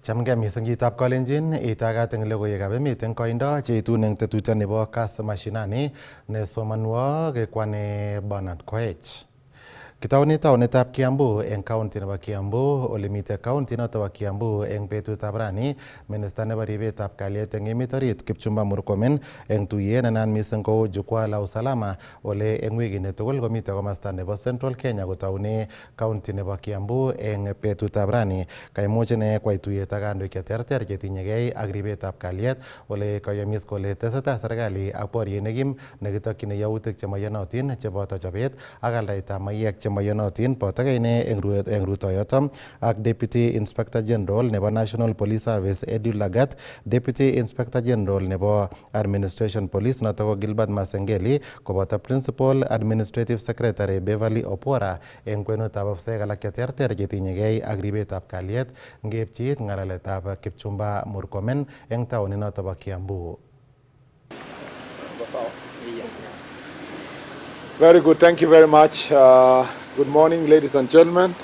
Chamgei mising chitab Kalenjin itagat eng logoiwekab emet eng koindo cheitun eng tetutiet nebo Kass Mashinani nesomanwo kekwane Bernard Koech. Kitaune taunetab Kiambu eng county nebo Kiambu ole mitei county noto bo Kiambu eng betutab rani minister nebo ribetab kalyet eng emet orit Kipchumba Murkomen eng tuyet nenaat mising kou jukwaa la usalama ole eng wikit tugul komitei komasta nebo Central Kenya kotaune county nebo Kiambu eng betutab rani kaimuch ine kwai tuyet ak kandoik cheterter chetinyegei ak ribetab kalyet ole kayamis kole tesetai serikali ak boriet nekim nekitokyini yautik chemaiyonotin cheboto chobet ak aldaetab maiyek chemaiyonotin botokei ine eng rutoyoto ak Deputy Inspector General nebo National Police Service Edu Lagat, Deputy Inspector General nebo Administration Police noto ko Gilbert Masengeli koboto Principal Administrative Secretary Beverly Opora eng kwenutab afisaek alak cheterter chetinyegei ak ribetab kalyet ngeipchi ng'alaletab Kipchumba Murkomen eng taonit noto bo Kiambu. Very good. Thank you very much. Good morning, ladies and gentlemen.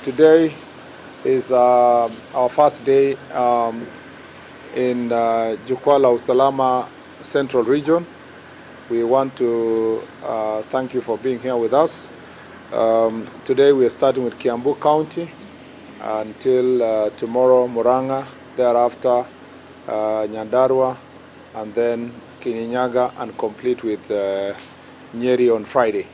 Today is our first day in Jukwaa la Usalama Central Region. We want to thank you for being here with us. Today we are starting with Kiambu County until tomorrow Murang'a, thereafter Nyandarua, and then Kirinyaga, and complete with Nyeri on Friday.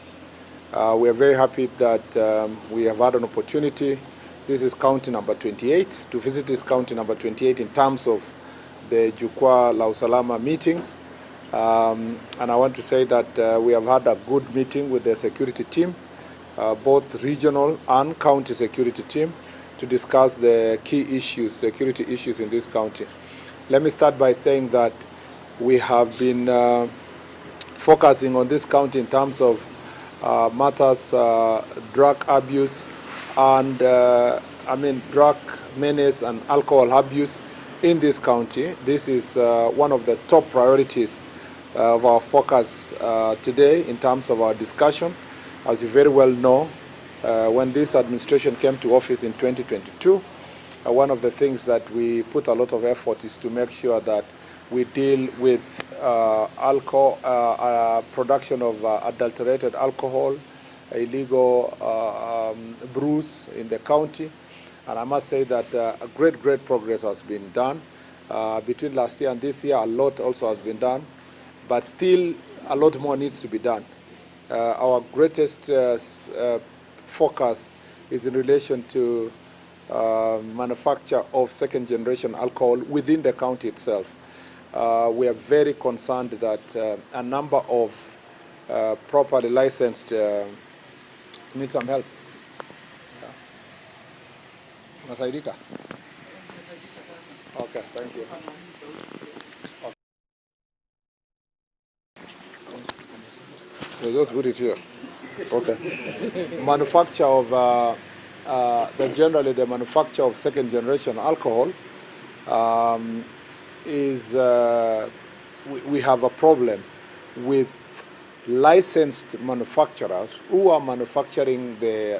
We are very happy that we have had an opportunity. This is county number 28, to visit this county number 28 in terms of the Jukwaa la Usalama meetings. And I want to say that we have had a good meeting with the security team, both regional and county security team, to discuss the key issues, security issues in this county. Let me start by saying that we have been focusing on this county in terms of matters, drug abuse and drug menace and alcohol abuse in this county. This is one of the top priorities of our focus today in terms of our discussion. As you very well know, when this administration came to office in 2022, one of the things that we put a lot of effort is to make sure that we deal with alcohol, production of adulterated alcohol, illegal brews in the county. And I must say that a great progress has been done. Between last year and this year, a lot also has been done, but still a lot more needs to be done. Our greatest focus is in relation to manufacture of second-generation alcohol within the county itself. We are very concerned that a number of properly licensed need some help. Masaidika? Okay, thank you. We'll just put it here. Okay. Manufacture of generally the manufacture of second-generation alcohol is we have a problem with licensed manufacturers who are manufacturing the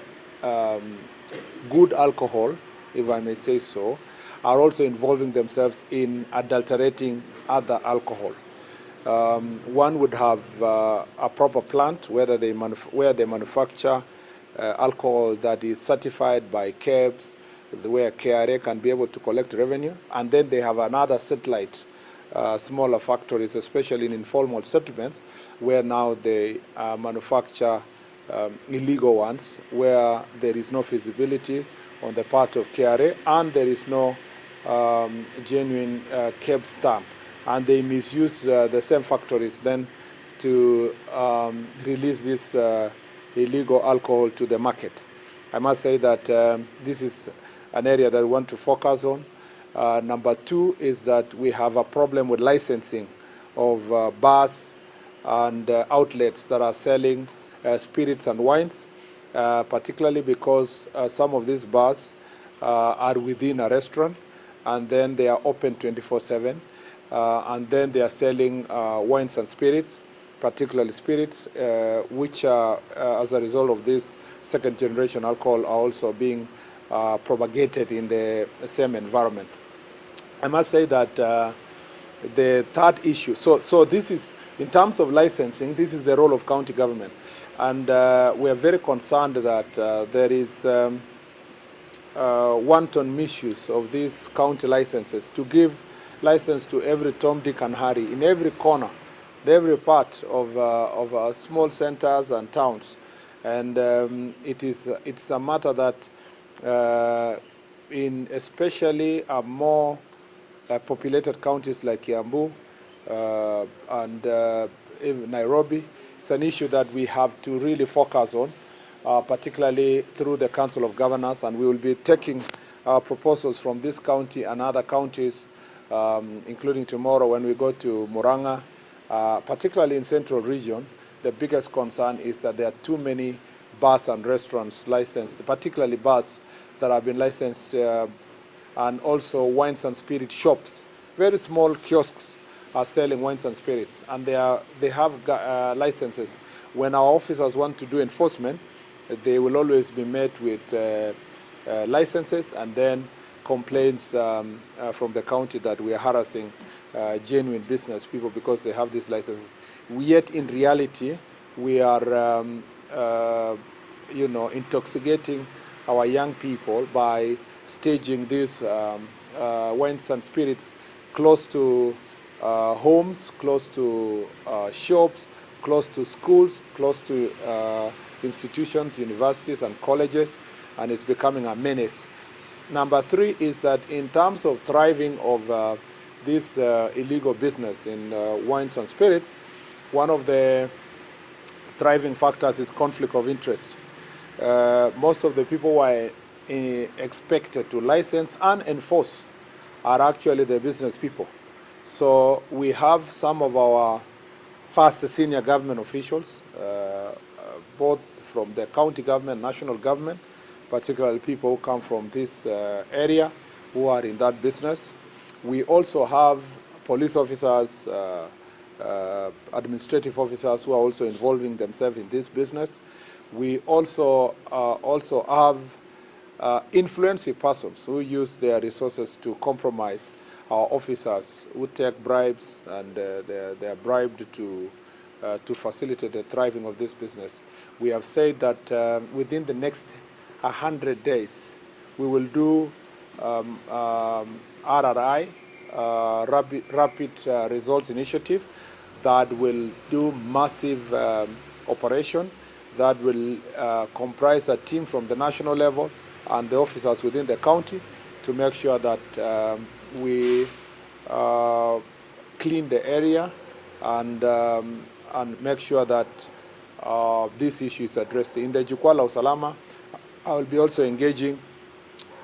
good alcohol, if I may say so, are also involving themselves in adulterating other alcohol. One would have a proper plant where they manufacture alcohol that is certified by KEBS, where KRA can be able to collect revenue, and then they have another satellite, smaller factories, especially in informal settlements, where now they manufacture illegal ones, where there is no feasibility on the part of KRA, and there is no genuine KEBS stamp, and they misuse the same factories then to release this illegal alcohol to the market. I must say that this is an area that we want to focus on. Number two is that we have a problem with licensing of bars and outlets that are selling spirits and wines, particularly because some of these bars are within a restaurant, and then they are open 24/7, and then they are selling wines and spirits, particularly spirits, which as a result of this second-generation alcohol are also being propagated in the same environment. I must say that the third issue, so this is, in terms of licensing, this is the role of county government. And we are very concerned that there is wanton misuse of these county licenses to give license to every Tom, Dick, and Harry in every corner, in every part of small centers and towns. And it's a matter that in especially more populated counties like Kiambu and even Nairobi, it's an issue that we have to really focus on, particularly through the Council of Governors, and we will be taking proposals from this county and other counties, including tomorrow when we go to Murang'a, particularly in Central Region. The biggest concern is that there are too many bars and restaurants licensed, particularly bars that have been licensed, and also wines and spirit shops. Very small kiosks are selling wines and spirits, and they have licenses. When our officers want to do enforcement, they will always be met with licenses and then complaints from the county that we are harassing genuine business people because they have these licenses. Yet in reality, we are intoxicating our young people by staging these wines and spirits close to homes, close to shops, close to schools, close to institutions, universities, and colleges, and it's becoming a menace. Number three is that in terms of thriving of this illegal business in wines and spirits, one of the thriving factors is conflict of interest. Most of the people who are expected to license and enforce are actually the business people. So we have some of our first senior government officials, both from the county government, national government, particularly people who come from this area who are in that business. We also have police officers, administrative officers who are also involving themselves in this business. We also have influential persons who use their resources to compromise our officers, who take bribes, and they are bribed to facilitate the thriving of this business. We have said that within the next 100 days, we will do RRI, Rapid Results Initiative, that will do massive operation, that will comprise a team from the national level and the officers within the county to make sure that we clean the area and make sure that this issue is addressed. In the Jukwaa la Usalama, I will be also engaging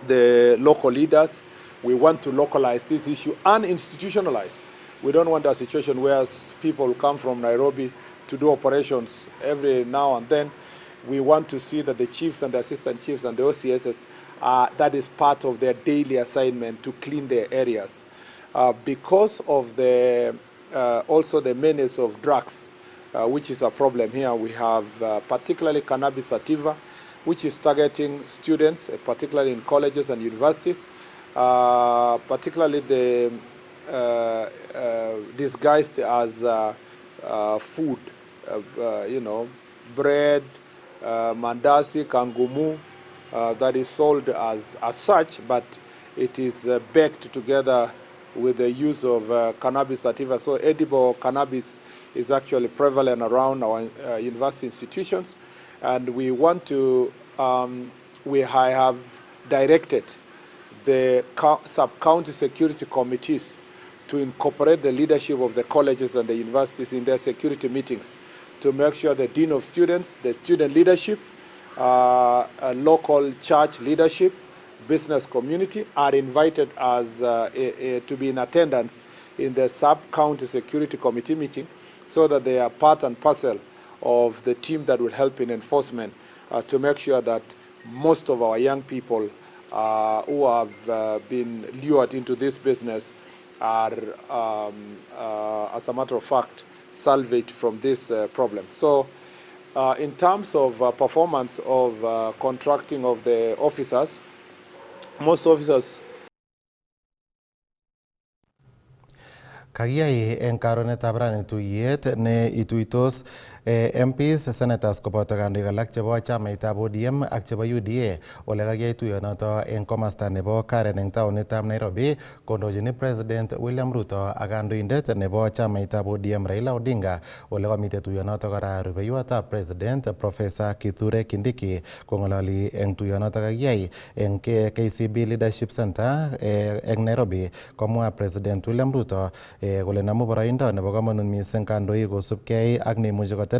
the local leaders. We want to localize this issue and institutionalize. We don't want a situation where people come from Nairobi to do operations every now and then. We want to see that the chiefs and the assistant chiefs and the OCSs, that is part of their daily assignment to clean their areas. Because of the also the menace of drugs, which is a problem here, we have particularly cannabis sativa, which is targeting students, particularly in colleges and universities, particularly the disguised as food, bread, mandasi, kangumu, that is sold as such, but it is baked together with the use of cannabis sativa. So edible cannabis is actually prevalent around our university institutions, and we want to, we have directed the sub-county security committees to incorporate the leadership of the colleges and the universities in their security meetings to make sure the dean of students, the student leadership, local church leadership, business community are invited as to be in attendance in the sub-county security committee meeting, so that they are part and parcel of the team that will help in enforcement to make sure that most of our young people who have been lured into this business are, as a matter of fact, salvaged from this problem. So in terms of performance of contracting of the officers, most officers. Kakiyai eng karonetab rani tuyet ne ituitos MPs, senators koboto kandoik alak chebo chamaitab ODM ak chebo UDA ole kakiyai tuyonoto eng komasta nebo Karen eng taonitab Nairobi kondochini President William Ruto ak kandoindet nebo chamaitab ODM Raila Odinga ole kamite tuyonoto kora rubeiwotab President Professor Kithure Kindiki kong'ololi eng tuyonoto kakiyai eng KCB Leadership Center eng Nairobi komwa President William Ruto kole namu boroindo nebo kamanut mising kandoik kosubkei ak neimuchi kotel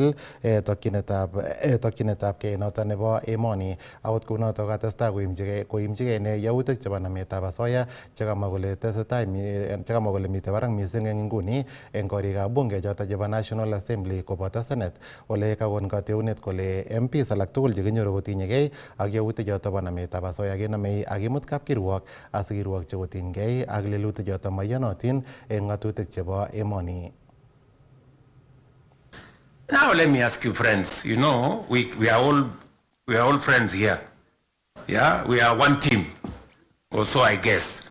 tokyinetab kei noto nebo emoni. Akot kunoto katestai koimchigei ine yautik chebo nametab asoya chekamwa kole mitei barak mising eng nguni eng korikab bunge choto chebo National Assembly koboto Senate ole kakon kateunet kole MPs alak tugul chekinyoru kotinyegei ak yautik choto bo nametab asoya kenomei akimut kapkirwok asikirwokchi kotinygei ak lelutik choto maiyonotin eng ng'atutik chebo emoni. Now let me ask you, friends. You know, we are all friends here. Yeah, we are one team, or so I guess.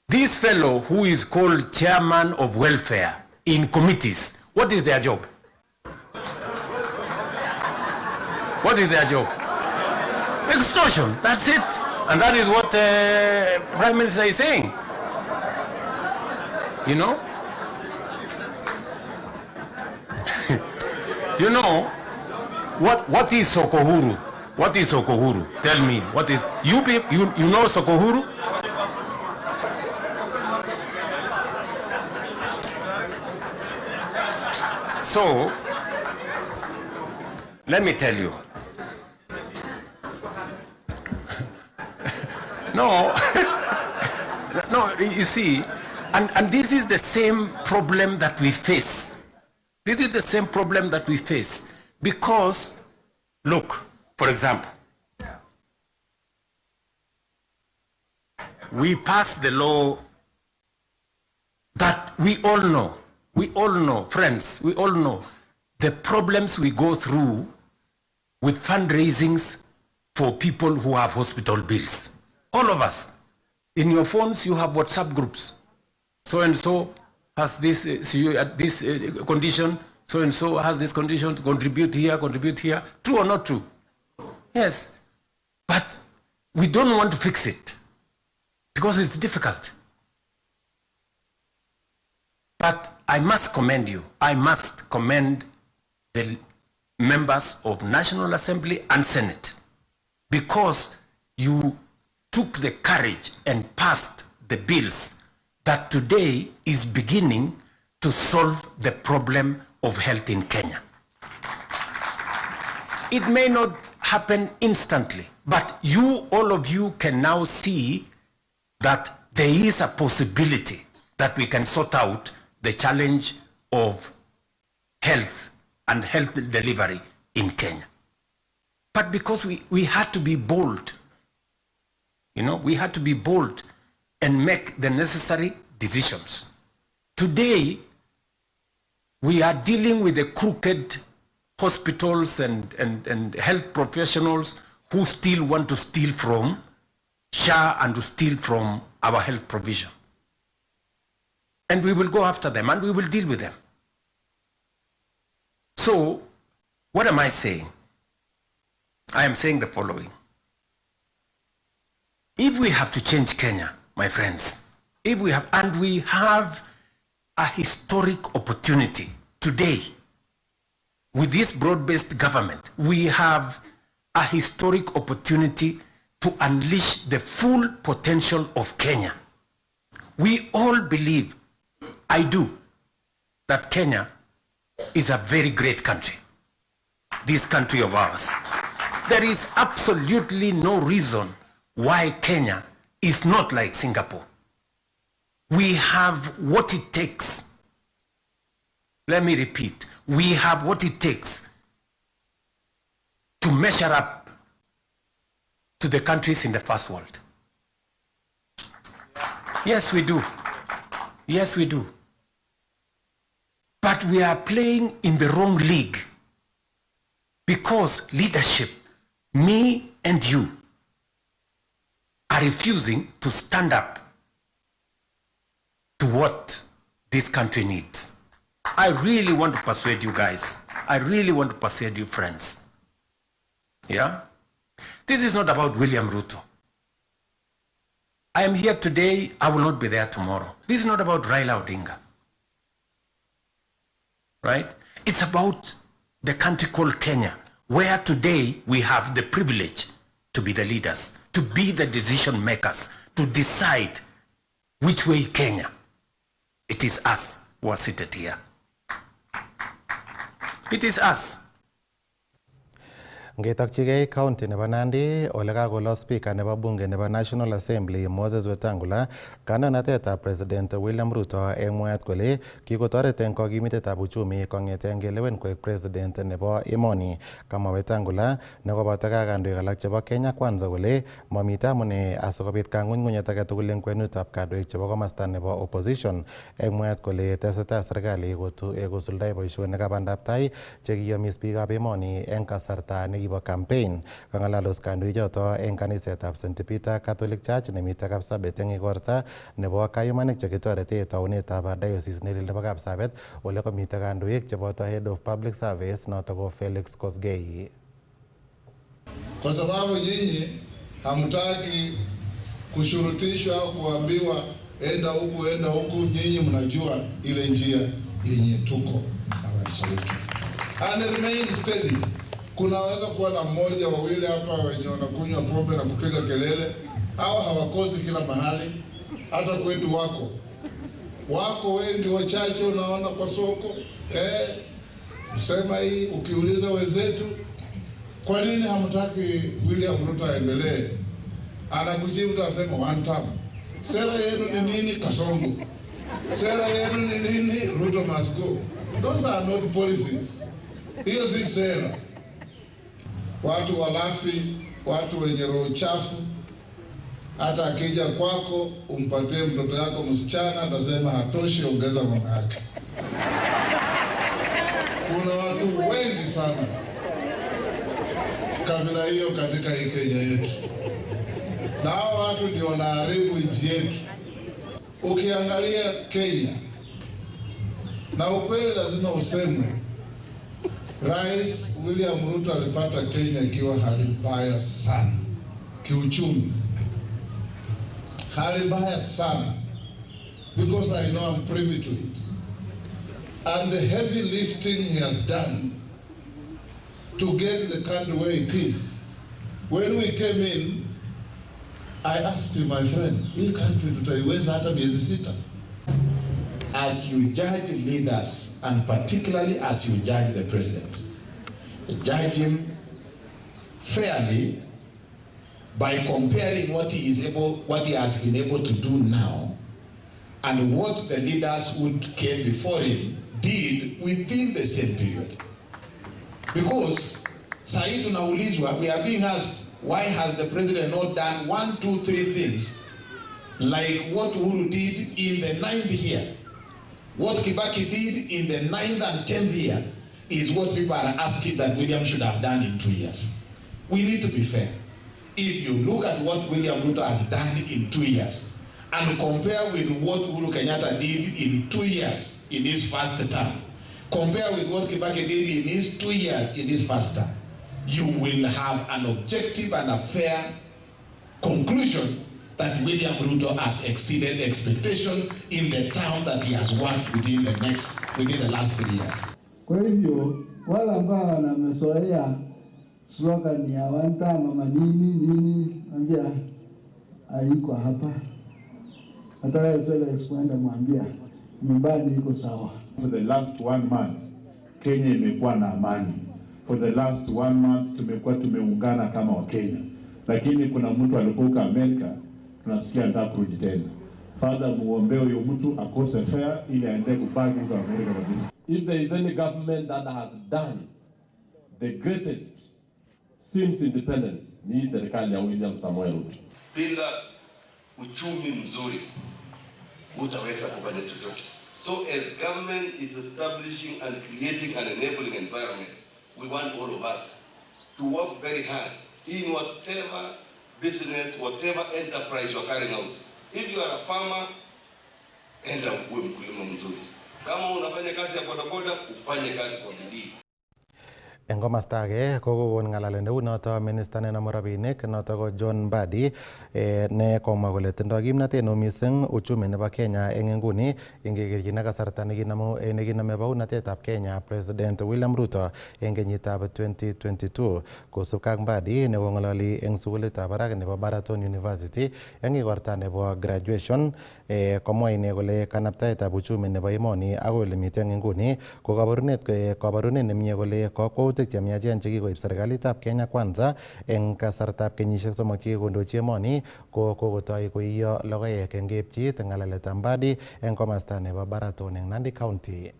This fellow who is called chairman of welfare in committees, what is their job? What is their job? Extortion. That's it, and that is what Prime Minister is saying. You know. You know, what is Sokohuru? What is Sokohuru? Tell me, what is, you know Sokohuru? So, let me tell you. No, no, you see, and this is the same problem that we face. This is the same problem that we face because, look, for example, we passed the law that we all know, friends, we all know the problems we go through with fundraisings for people who have hospital bills. All of us. In your phones, you have WhatsApp groups. So and so has this, this condition, so and so has this condition, contribute here. True or not true? Yes. But we don't want to fix it because it's difficult. But I must commend you. I must commend the members of National Assembly and Senate because you took the courage and passed the bills that today is beginning to solve the problem of health in Kenya. It may not happen instantly, but all of you can now see that there is a possibility that we can sort out the challenge of health and health delivery in Kenya. But because we had to be bold, we had to be bold and make the necessary decisions. Today, we are dealing with the crooked hospitals and health professionals who still want to steal from SHA and to steal from our health provision. And we will go after them and we will deal with them. So, what am I saying? I am saying the following. If we have to change Kenya, my friends, we have a historic opportunity today with this broad-based government, we have a historic opportunity to unleash the full potential of Kenya. We all believe, I do, that Kenya is a very great country, this country of ours. There is absolutely no reason why Kenya is not like Singapore. We have what it takes. Let me repeat. We have what it takes to measure up to the countries in the first world. Yes, we do. Yes, we do. But we are playing in the wrong league because leadership, me and you, are refusing to stand up to what this country needs. I really want to persuade you guys. I really want to persuade you friends. Yeah? This is not about William Ruto. I am here today, I will not be there tomorrow. This is not about Raila Odinga. Right? It's about the country called Kenya, where today we have the privilege to be the leaders, to be the decision makers, to decide which way Kenya. It is us who are seated here. It is us. Ngetokchigei county nebo Nandi ole kakolo speaker nebo bunge nebo National Assembly Moses Wetangula kandoinatetab President William Ruto eng mwaet kole kikotoret eng kokimitetab uchumi kong'ete ngelewen koek president nebo emoni. Kamwa Wetangula nekoboto kandoik alak chebo Kenya Kwanza kole mamite amune asikobit kang'unyng'unyet age tugul eng kwenutab kandoik chebo komasta nebo opposition eng mwaet kole tesetai serikali kosuldoi boisionikab bandaptai chekiyomis biikab emoni eng kasarta kibo campaign. Kang'alalos kandoichoto eng kanisetab St. Peter Catholic Church nemite Kapsabet eng igorta nebo kayumanik chekitorete taunetab diocese nelel nebo Kapsabet ole komite kandoik cheboto Head of Public Service noto ko Felix Kosgei. Kwa sababu nyinyi hamtaki kushurutishwa au kuambiwa enda huku, nyinyi mnajua ile njia yenye tuko na rais wetu. And remain steady. Kunaweza kuwa na mmoja wawili hapa wenye wanakunywa pombe na kupiga kelele, au hawakosi kila mahali. Hata kwetu wako wengi, wachache unaona kwa soko. Sema hii, ukiuliza wenzetu kwa nini hamtaki William Ruto aendelee, anakujibu utasema one term. Sera yenu ni nini? Kasongo. Sera yenu ni nini? Ruto must go. Those are not policies. Hiyo si sera. Watu walafi, watu wenye roho chafu, hata akija kwako umpatie mtoto yako msichana atasema hatoshi, ongeza mama yake. Kuna watu wengi sana kabila hiyo katika hii Kenya yetu, na hao watu ndio wanaharibu nchi yetu. Ukiangalia Kenya, na ukweli lazima usemwe, Rais William Ruto alipata Kenya ikiwa hali mbaya sana kiuchumi, hali mbaya sana, because I know I'm privy to it, and the heavy lifting he has done to get the country where it is. When we came in, I asked him, my friend, hii country tutaiweza hata miezi 6? As you judge leaders, and particularly as you judge the president, judge him fairly by comparing what he has been able to do now and what the leaders who came before him did within the same period. Because sahi tunaulizwa, we are being asked, why has the president not done 1, 2, 3 things like what Uhuru did in the 9th year? What Kibaki did in the 9th and 10th year is what people are asking that William should have done in 2 years. We need to be fair. If you look at what William Ruto has done in 2 years and compare with what Uhuru Kenyatta did in 2 years in his first term, compare with what Kibaki did in his 2 years in his first term, you will have an objective and a fair conclusion that William Ruto has exceeded expectation in the town that he has worked within the last 3 years. Kwa hivyo wala ambao wanamesoea slogan ya one time ama nini ambia haiko hapa. Hata Felix kwenda mwambia nyumbani iko sawa. For the last 1 month Kenya imekuwa na amani. For the last 1 month tumekuwa tumeungana kama Wakenya. Lakini kuna mtu alipoka Amerika, tunasikia anataka kurudi tena. Father, muombe huyo mtu akose fare ili aende kubaki huko Amerika kabisa. If there is any government that has done the greatest since independence, ni serikali ya William Samoei Ruto. Bila uchumi mzuri utaweza kufanya chochote. So as government is establishing and creating an enabling environment, we want all of us to work very hard in whatever business, whatever enterprise you're carrying out. If you are a farmer, enda uwe mkulima mzuri. Kama unafanya kazi ya bodaboda, ufanye kazi kwa bidii. En komasta age kokokon ng'alalet neu noto minista nenome rabinik noto ko John Mbadi ne komwa kole tindoi kimnatet neo mising uchumi nebo Kenya eng nguni ingekerchin ak kasarta nekinome baunatetab Kenya President William Ruto eng kenyitab 2022 kosubkei ak Mbadi nekong'ololi eng sukulitab barak nebo Baraton University eng igorta nebo graduation komwa ine kole kanaptaetab uchumi nebo emoni ak ole miten nguni ko kabarunet nemie kole kokwoutik chemiachen chekikoib serikalitab Kenya Kwanza eng kasartab kenyisiek 3 chekikondochi emoni ko kokotoi koiyo logoek eng kepchit ng'alaletab Mbadi eng komasta nebo Baraton eng Nandi County.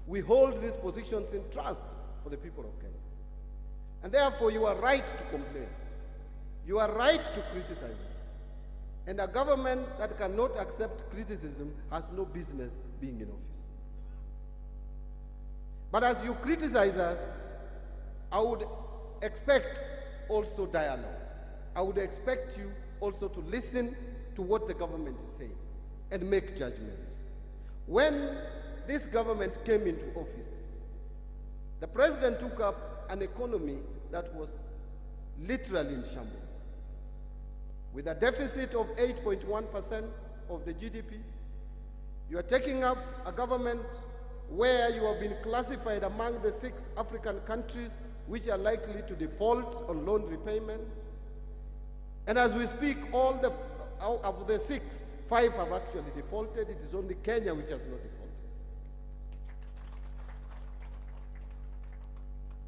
We hold these positions in trust for the people of Kenya. And therefore you are right to complain. You are right to criticize us. And a government that cannot accept criticism has no business being in office. But as you criticize us, I would expect also dialogue. I would expect you also to listen to what the government is saying and make judgments. When this government came into office, the president took up an economy that was literally in shambles. With a deficit of 8.1% of the GDP, you are taking up a government where you have been classified among the 6 African countries which are likely to default on loan repayments. And as we speak, out of the 6, 5 have actually defaulted. It is only Kenya which has not defaulted.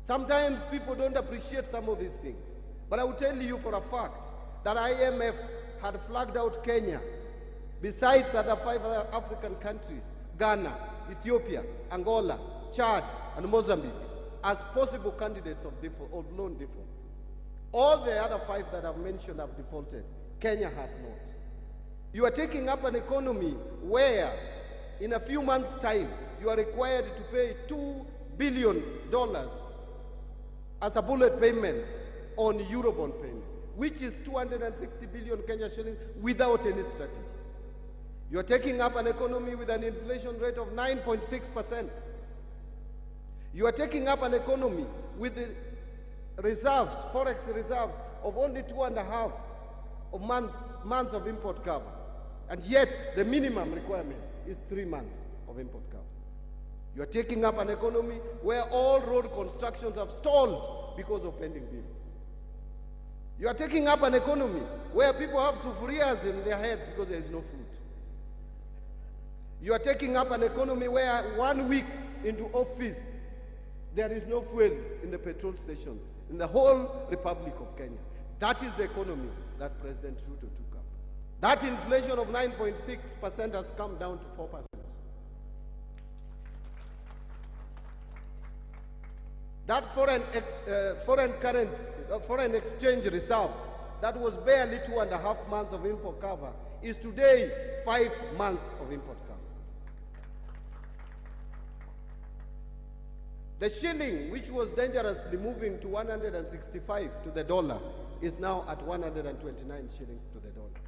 Sometimes people don't appreciate some of these things. But I will tell you for a fact that IMF had flagged out Kenya, besides other 5 other African countries, Ghana, Ethiopia, Angola, Chad, and Mozambique, as possible candidates of loan default. All the other 5 that I've mentioned have defaulted. Kenya has not. You are taking up an economy where, in a few months' time, you are required to pay $2 billion as a bullet payment on Eurobond payment, which is 260 billion Kenya shillings without any strategy. You are taking up an economy with an inflation rate of 9.6%. You are taking up an economy with the reserves, forex reserves, of only 2.5 months of import cover. And yet, the minimum requirement is 3 months of import cover. You are taking up an economy where all road constructions have stalled because of pending bills. You are taking up an economy where people have sufurias in their heads because there is no food. You are taking up an economy where 1 week into office, there is no fuel in the petrol stations in the whole Republic of Kenya. That is the economy that President Ruto took up. That inflation of 9.6% has come down to 4%. That foreign exchange reserve that was barely 2.5 months of import cover is today 5 months of import cover. The shilling, which was dangerously moving to 165 to the dollar, is now at 129 shillings to the dollar.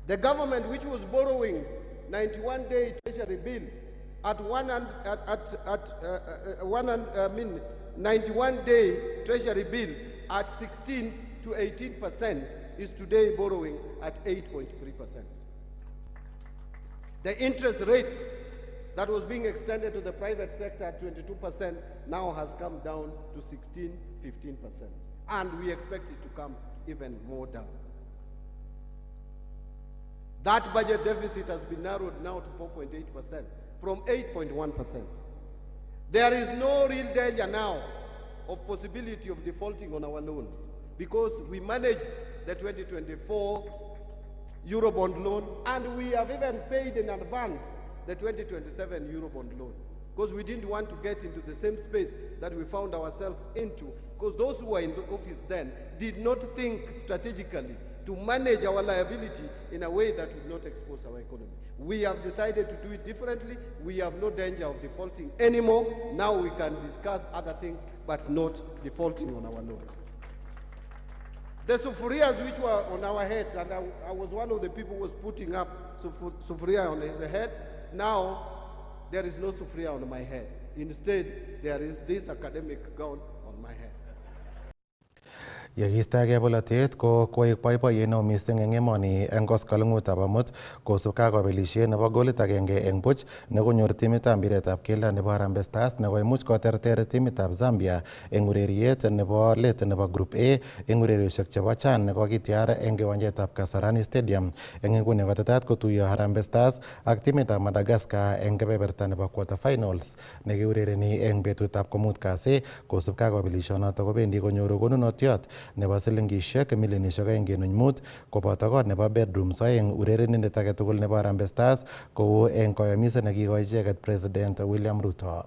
The government, which was borrowing 91-day treasury bill at 91-day treasury bill at 16 to 18%, is today borrowing at 8.3%. The interest rates that was being extended to the private sector at 22% now has come down to 16, 15%. And we expect it to come even more down. That budget deficit has been narrowed now to 4.8% from 8.1%. There is no real danger now of possibility of defaulting on our loans because we managed the 2024 Eurobond loan and we have even paid in advance the 2027 Eurobond loan because we didn't want to get into the same space that we found ourselves into because those who were in the office then did not think strategically to manage our liability in a way that would not expose our economy. We have decided to do it differently. We have no danger of defaulting anymore. Now we can discuss other things, but not defaulting on our loans. The sufurias which were on our heads, and I was one of the people who was putting up sufuria on his head. Now, there is no sufuria on my head. Instead, there is this academic gown on my head. Yekiistagei bolotet ko koek boiboiyet neo mising eng emoni eng koskoleng'utab amut kosubkei ak kabelisiet nebo golit agenge eng buch nekonyor timitab mpiretab keldo nebo Harambee Stars nekoimuch koterter timitab Zambia eng ureriet nebo let nebo Group A eng ureriosiek chebo CHAN nekokitiar eng kiwanjetab Kasarani Stadium. Eng inguni kotetat kotuiyo Harambee Stars ak timitab Madagascar eng kebeberta nebo quarter finals nekiurereni eng betutab komut kasi kosubkei ak kabelisionoto kobendi konyoru konunotiot nebo silingishek milionishek 2.5 koboto kot nebo bedrooms 2 urerenindet age tugul nebo Harambee Stars kou eng koyomiset nekikoi icheket President William Ruto.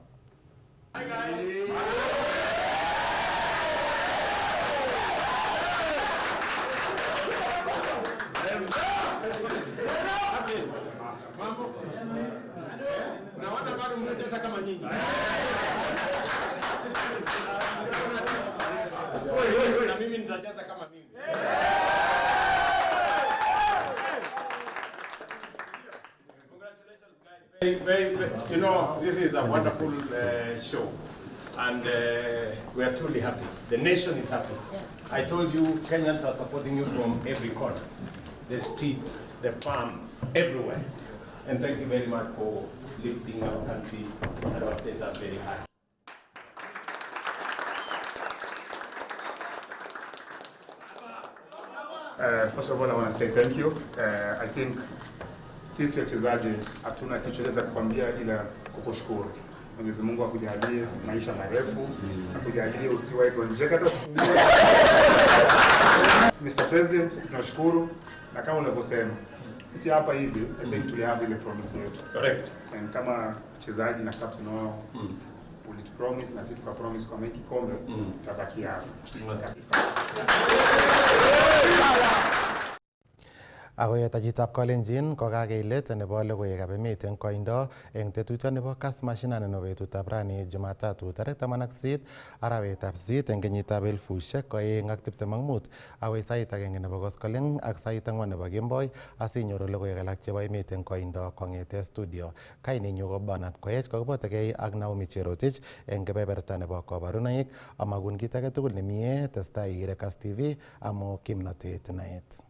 You know, this is a wonderful show, and we are truly happy. The nation is happy. Yes. I told you, Kenyans are supporting you from every corner, the streets, the farms, everywhere. And thank you very much for lifting our country and our status very high. First of all, I want to say thank you. I think sisi wachezaji hatuna kitu chochote cha kukwambia ila kukushukuru. Mwenyezi Mungu akujalie maisha marefu, akujalie usiwahi gonjeka hata siku moja. Mr. President, tunashukuru na kama unavyosema sisi hapa hivi I think tulihapo ile promise yetu. Correct. And kama wachezaji na captain wao ulitupromise na sisi tukapromise kwa meki kombe tutabaki hapo. Ako yetachitab Kalenjin kokakeilet nebo logoiwekab emet eng koindo eng tetutiet nebo Kass Mashinani nebo betutab rani Jumatatu tarehe 18 arawetab 8 eng kenyitab 2025 akoi sait agenge nebo koskoleng ak sait 4 nebo kemboi asinyoru logoiwek alak chebo emet eng koindo kong'ete studio. Kainenyu ko Bernard Koech, kakibotegei ak Naomi Cherotich eng kebeberta nebo kabarunoik. Amagun kit age tugul nemie testai ikere Kass TV amu kimnatet naet.